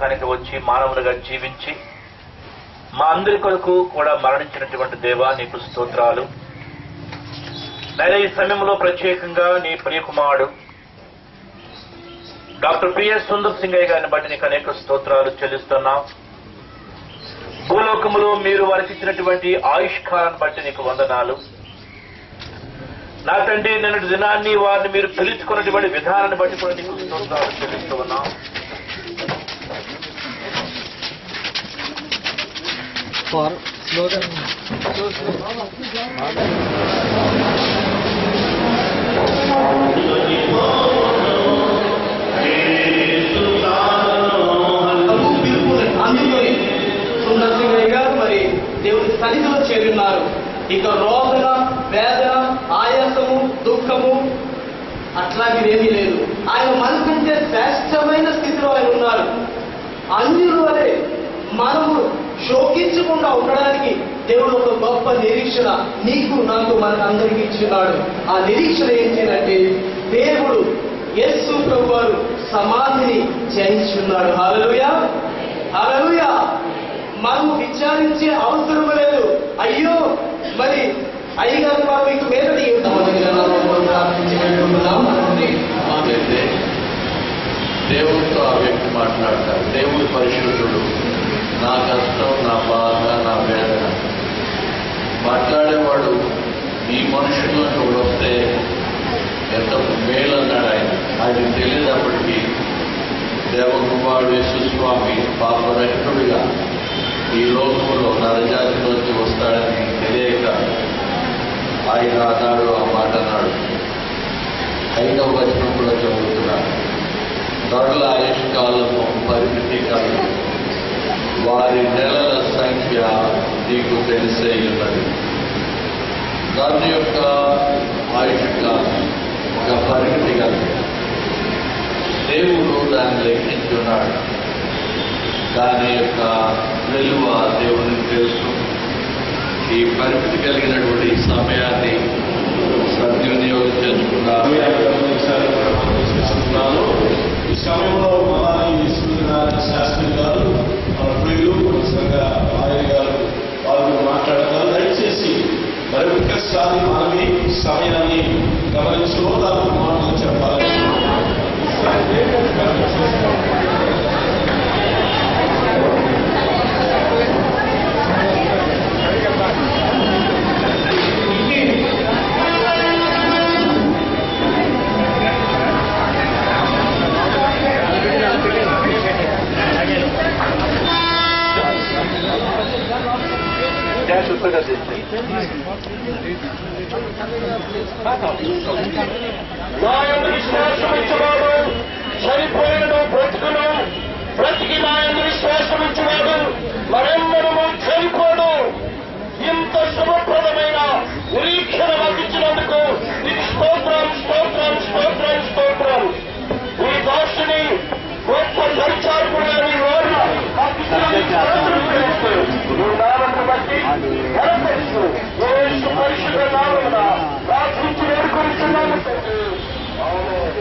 లోకానికి వచ్చి మానవులుగా జీవించి మా అందరి కొరకు కూడా మరణించినటువంటి దేవా నీకు స్తోత్రాలు. నేను ఈ సమయంలో ప్రత్యేకంగా నీ ప్రియకుమారుడు డాక్టర్ పిఎస్ సుందర్ సింగయ్య గారిని బట్టి నీకు అనేక స్తోత్రాలు చెల్లిస్తున్నాం. భూలోకములో మీరు వారికి ఇచ్చినటువంటి ఆయుష్కాలను బట్టి నీకు వందనాలు. నా తండ్రి నిన్నటి దినాన్ని వారిని మీరు పిలుచుకున్నటువంటి విధానాన్ని బట్టి కూడా నీకు స్తోత్రాలు చెల్లిస్తూ ఉన్నాం. మరి దేవుని సన్నిధిలో చేరున్నారు. ఇక రోదన, వేదన, ఆయాసము, దుఃఖము అట్లాంటివేమీ లేదు. ఆయన మనకంటే శ్రేష్టమైన స్థితిలో ఆయన ఉన్నారు. అన్యులు వలె మనము శోకించకుండా ఉండడానికి దేవుడు ఒక గొప్ప నిరీక్షణ నీకు నాకు మనకు అందరికీ ఇచ్చినాడు. ఆ నిరీక్షణ ఏంటంటే దేవుడు యేసు ప్రభువారు సమాధిని జయించున్నాడు. హల్లెలూయా, హల్లెలూయా. మనం విచారించే అవసరం లేదు. అయ్యో మరి అయ్యగారు మనం మీకు వేరే దేవుడితో ఆ వ్యక్తి మాట్లాడతారు. దేవుడు పరిశుద్ధుడు. నా కష్టం, నా బాధ, నా వేదన మాట్లాడేవాడు ఈ మనుషుల్లోకి ఒకడు వస్తే ఎంత మేలు అన్నాడు ఆయన. అది తెలియనప్పటికీ దేవకుమారుడు యేసుస్వామి పాపరహితుడిగా ఈ లోకంలో నరజాతిలోకి వస్తాడని తెలియక ఆయన అన్నాడు, ఆ మాట అన్నాడు. 5వ వచనం కూడా చదువుతున్నాడు. నరుల ఆయుష్కాలము పరిమితి కాదు, వారి నెలల సంఖ్య నీకు తెలిసే ఉన్నది. దాని యొక్క ఆయుష్కాలం ఒక పరిమితి కాదు. దేవుడు దాన్ని లెక్కించున్నాడు. దాని యొక్క విలువ దేవునికి తెలుసు. ఈ పరిమితి కలిగినటువంటి సమయాన్ని సద్వినియోగం చేసుకున్నాను. ఈ సమయంలో మనల్ని శాస్త్రి గారు, మన ప్రియులు కొన్నిసారిగా ఆయన గారు వాళ్ళు మాట్లాడతారు. దయచేసి మరి ఒక్కసారి మనం ఈ సమయాన్ని గమనించు దాని మాటలు చెప్పాలి. చనిపోయిన బ్రతుకును బ్రతికి నాయకుడు విశ్వాసమించున్నాడు. మరెన్నడూ చనిపోడు. ఇంత శుభప్రదమైన నిరీక్షణ అందించినందుకు నీకు స్తోత్రం, స్తోత్రం, స్తోత్రం, స్తోత్రం. ఈ దాసుని గొప్ప పరిచారకుడు నీ వారు నామను బట్టి కనపరుస్తూ యేసు పరిశుద్ధ నామమున ప్రార్థించి వేడుకొనిచున్నాము తండ్రి. ఆమేన్.